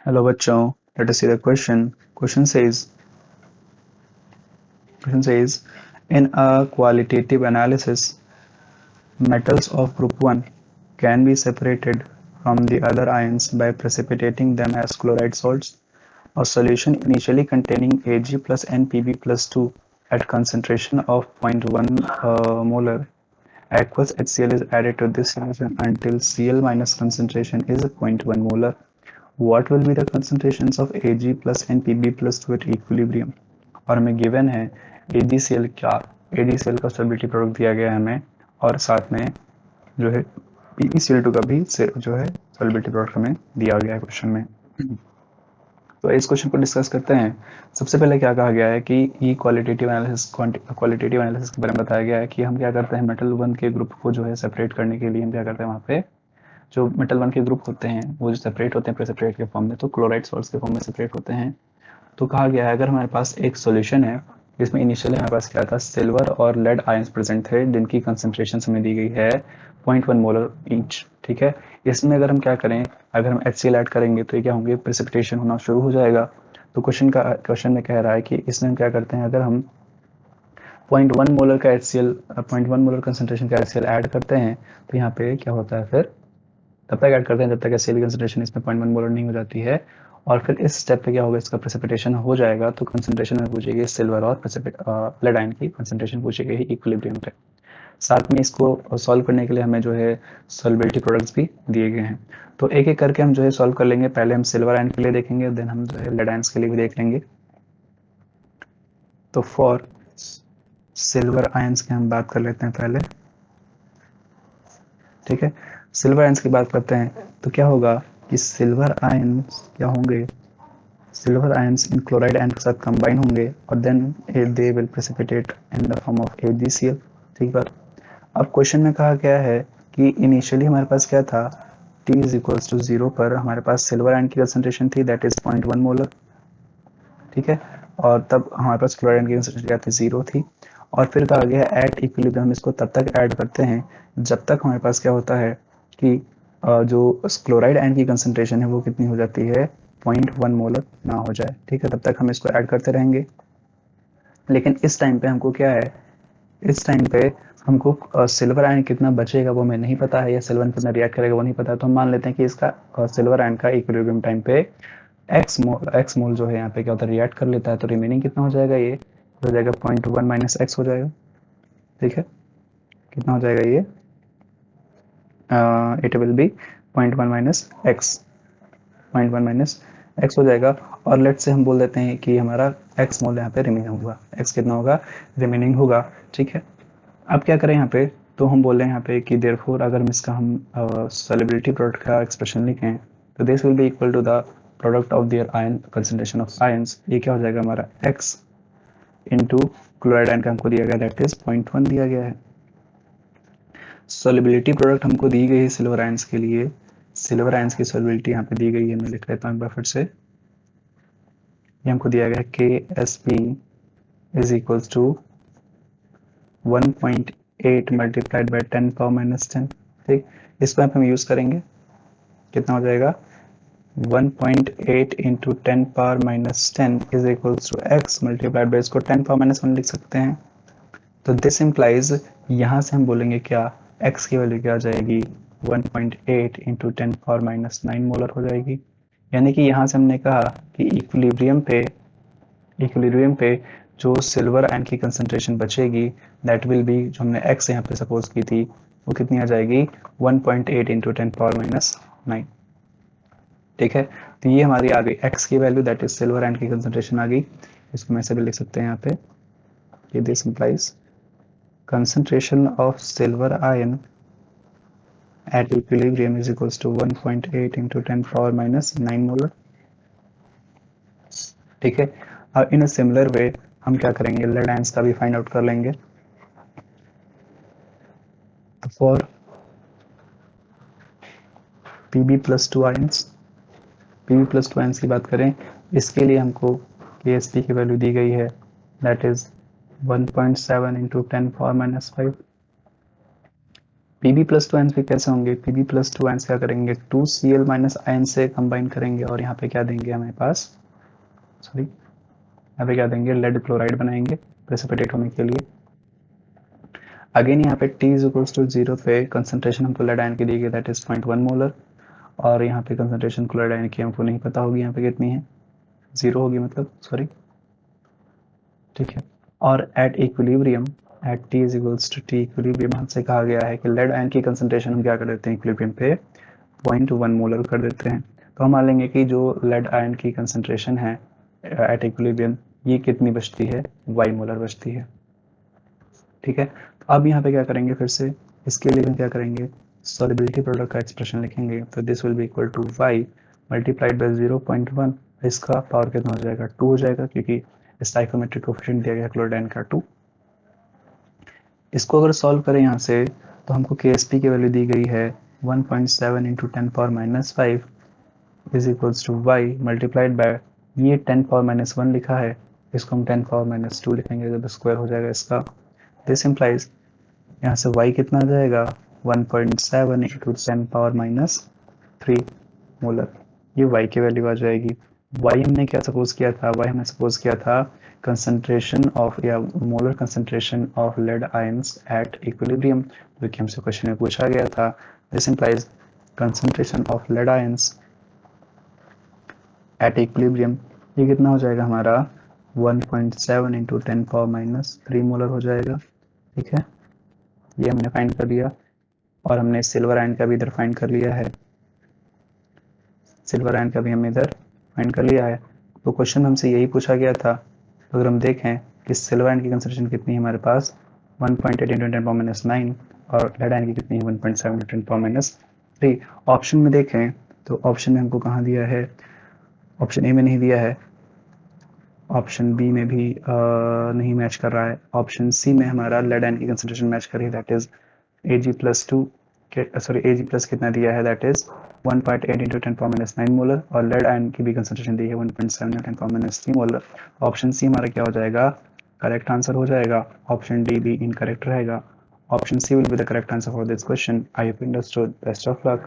Hello बच्चों, let us see the question. Question says, in a qualitative analysis, metals of group 1 can be separated from the other ions by precipitating them as chloride salts. A solution initially containing Ag plus NPb plus 2 at concentration of 0.1 molar aqueous HCl is added to this solution until Cl minus concentration is 0.1 molar. What will be the concentrations of Ag plus NPb plus 2 at equilibrium? और हमें given है AgCl AgCl का stability product दिया गया है हमें, और साथ में जो है PbCl2 का भी जो है स्टेबिलिटी प्रोडक्ट हमें दिया गया है क्वेश्चन में। तो इस क्वेश्चन को डिस्कस करते हैं। सबसे पहले क्या कहा गया है कि ई क्वालिटेटिव एनालिसिस के बारे में बताया गया है कि हम क्या करते हैं, मेटल वन के ग्रुप को जो है सेपरेट करने के लिए हम क्या करते हैं, वहाँ पे जो मेटल वन के ग्रुप होते हैं वो जो सेपरेट होते हैं प्रेसिपिटेट के फॉर्म में, तो क्लोराइड सॉल्ट्स के फॉर्म में सेपरेट होते हैं। तो कहा गया है अगर हमारे पास एक सॉल्यूशन है जिसमें इनिशियली हमारे पास क्या था, सिल्वर और लेड आयंस प्रेजेंट थे जिनकी कंसंट्रेशन हमें दी गई है 0.1 मोलर ईच। ठीक है, इसमें अगर हम क्या करें, अगर हम HCl ऐड करेंगे तो ये क्या होंगे, प्रेसिपिटेशन होना शुरू हो जाएगा। तो क्वेश्चन में कह रहा है कि इसमें हम क्या करते हैं, अगर हम 0.1 मोलर का HCl 0.1 मोलर कंसंट्रेशन का HCl ऐड करते हैं तो यहाँ पे क्या होता है, फिर तब तक ऐड करते हैं जब तक HCl की कंसंट्रेशन इसमें 0.1 मोलर नहीं हो जाती है, और फिर इस स्टेप पे क्या होगा, इसका प्रेसिपिटेशन हो जाएगा तो कंसंट्रेशन में पूछेगी सिल्वर और लेड आयन की कंसंट्रेशन पूछेगी इक्विलिब्रियम पे। साथ में इसको सॉल्व करने के लिए हमें जो है सॉल्युबिलिटी प्रोडक्ट्स भी दिए गए हैं। तो एक एक करके हम जो है सॉल्व कर लेंगे। पहले हम सिल्वर आयन के लिए देखेंगे, देन हम जो है लेड आयंस के लिए भी देख लेंगे। तो फॉर सिल्वर आयंस की हम बात कर लेते हैं पहले। ठीक है, सिल्वर आयंस की बात करते हैं तो क्या होगा कि सिल्वर आयंस क्या होंगे, सिल्वर आयंस इन क्लोराइड आयन के साथ कंबाइन होंगे और then they will precipitate in the form of AgCl। ठीक बात। अब क्वेश्चन में कहा गया है कि इनिशियली हमारे पास क्या था, T इज इक्वल्स टू 0 पर हमारे पास सिल्वर आयन की कंसंट्रेशन थी दैट इज 0.1 मोलर। ठीक है, और तब हमारे पास क्लोराइड आयन की कंसंट्रेशन क्या थी, 0 थी। और फिर कहा गया एट इक्विलिब्रियम, हम इसको तब तक ऐड करते हैं जब तक हमारे पास क्या होता है कि जो क्लोराइड आयन की कंसंट्रेशन है वो कितनी हो जाती है, 0.1 मोलर ना हो जाए। ठीक है, तब तक हम इसको ऐड करते रहेंगे। लेकिन इस टाइम पे हमको क्या है, इस टाइम पे हमको सिल्वर आयन कितना बचेगा वो हमें नहीं पता है, या सिल्वर कितना रिएक्ट करेगा वो नहीं पता है। तो हम मान लेते हैं कि इसका सिल्वर आयन का इक्विलिब्रियम टाइम पे एक्स मोल जो है यहाँ पे क्या होता है, रिएक्ट कर लेता है। तो रिमेनिंग कितना हो जाएगा, ये हो जाएगा 0.1 माइनस एक्स हो जाएगा। ठीक है, कितना हो जाएगा ये, it will be 0.1 minus x, 0.1 minus x हो जाएगा। और लेट से हम बोल देते हैं कि हमारा एक्स मोल यहाँ पे रिमेनिंग होगा, एक्स कितना होगा, रिमेनिंग होगा। ठीक है, अब क्या करें यहाँ पे, तो हम बोल रहे हैं यहाँ पे कि देयरफॉर अगर हम इसका हम सॉल्युबिलिटी प्रोडक्ट का एक्सप्रेशन लिखें तो this will be equal to the product of their ion concentration of ions. ये क्या हो जाएगा हमारा x इंटू क्लोराइड आयन का हमको दिया गया दैट इज 0.1 दिया गया है। सॉल्युबिलिटी प्रोडक्ट हमको दी गई है सिल्वर आयंस के लिए, सिल्वर आयंस की सॉल्युबिलिटी यहाँ पे दी गई है, मैं लिख लेता हूँ एक बार फिर से। ये हमको दिया गया है KSP is equals to 1.8 multiplied by 10 power minus 10। ठीक, इसको यहाँ पे हम यूज करेंगे, कितना हो जाएगा 1.8 into 10 power minus 10 is equals to x multiplied by, इसको 10 पावर माइनस 1 लिख सकते हैं। तो दिस इम्प्लाइज, यहाँ से हम बोलेंगे क्या, x की वैल्यू क्या आ जाएगी, 1.8 इंटू 10 पावर माइनस 9 मोलर हो जाएगी। यानी कि यहाँ से हमने कहा कि इक्विलिब्रियम पे जो सिल्वर आयन की कंसंट्रेशन बचेगी दैट विल बी, जो हमने x यहाँ पे सपोज की थी वो कितनी आ जाएगी, 1.8 इंटू 10 पावर माइनस 9। ठीक है, तो ये हमारी आ गई x की value that is silver ion की कंसंट्रेशन आ गई। इसको मैं ऐसे भी लिख सकते हैं यहाँ पे कि this implies concentration of silver ion at equilibrium is equals to 1.8 into 10 power minus 9 molar. ठीक है, अब इन अ सिमिलर वे हम क्या करेंगे, लेड आयंस का भी फाइंड आउट कर लेंगे। तो for Pb+2 ions, Pb+2 ions की बात करें, इसके लिए हमको KSP की वैल्यू दी गई है that is 1.7 into 10 power minus 5। Pb plus two ions भी कैसे होंगे, Pb प्लस टू आयंस क्या करेंगे, 2Cl माइनस आयन से कंबाइन करेंगे और यहाँ पे क्या देंगे हमारे पास, सॉरी यहाँ पे क्या देंगे, लेड क्लोराइड बनाएंगे प्रेसिपिटेट होने के लिए। अगेन यहाँ पे T इज इक्वल्स टू 0 पे कंसंट्रेशन हमको लेड आयन की दी गई दैट इज 0.1 मोलर, और यहाँ पे कंसंट्रेशन क्लोराइड आयन की हमको नहीं पता होगी यहाँ पे कितनी है, 0 होगी मतलब, सॉरी, ठीक है। और at equilibrium at T is equals to T equilibrium हमसे कहा गया है कि लेड आयन की कंसंट्रेशन हम क्या कर देते हैं इक्विलिब्रियम पे 0.1 मोलर कर देते हैं। तो हम मान लेंगे कि जो लेड आयन की कंसंट्रेशन है एट इक्विलिब्रियम ये कितनी बचती है, y मोलर बचती है, ठीक है। तो अब यहाँ पे क्या करेंगे, फिर से इसके लिए हम क्या करेंगे, सॉल्युबिलिटी प्रोडक्ट का एक्सप्रेशन लिखेंगे। तो this will be equal to y multiplied by 0.1, इसका पावर कितना हो जाएगा, 2 हो जाएगा, क्योंकि स्टाइकोमेट्रिक कोएफिशिएंट दिया गया क्लोराइड का 2। इसको अगर सॉल्व करें यहाँ से तो हमको KSP की वैल्यू दी गई है 1.7 into 10 power minus 5 is equals to y multiplied by, ये 10 पावर माइनस 1 लिखा है, इसको हम 10 पावर माइनस 2 लिखेंगे जब स्क्वायर हो जाएगा इसका। दिस इम्प्लाइज यहाँ से y कितना आ जाएगा 1.7 इंटू 10 पावर माइनस 3 मोलर, ये y की वैल्यू आ जाएगी। y हमने क्या सपोज किया था, y हमने सपोज किया था कंसंट्रेशन ऑफ या molar concentration of lead ions at equilibrium, जो कि हमसे क्वेश्चन में पूछा गया था। This implies concentration of lead ions at equilibrium, ये कितना हो जाएगा हमारा 1.7 इंटू 10 पावर माइनस 3 मोलर हो जाएगा, ठीक है। ये हमने फाइंड कर लिया, और हमने सिल्वर आयन का भी इधर फाइंड कर लिया है, सिल्वर आयन का भी हमने इधर फाइंड कर लिया है। तो क्वेश्चन हमसे यही पूछा गया था। तो अगर हम देखें कि सिल्वर आयन की कंसंट्रेशन कितनी है हमारे पास 1.8 इंटू 10 पावर माइनस 9, और लेड आयन की कितनी है 1.7 इंटू 10 पावर माइनस 3। ऑप्शन में देखें तो ऑप्शन में हमको कहाँ दिया है, ऑप्शन ए में नहीं दिया है, ऑप्शन बी में भी नहीं मैच कर रहा है, ऑप्शन सी में हमारा लेड आयन की कंसंट्रेशन मैच कर रही है, that is Ag plus 2 sorry Ag plus कितना दिया है, that is 1.8 into 10 power minus 9 molar, और लेड आयन की भी कंसंट्रेशन दी है 1.7 into 10 power minus 3 molar. Option C हमारा क्या हो जाएगा, करेक्ट आंसर हो जाएगा। ऑप्शन डी भी इनकरेक्ट रहेगा। Option C will be the correct answer for this question. I hope you understood. Best of luck.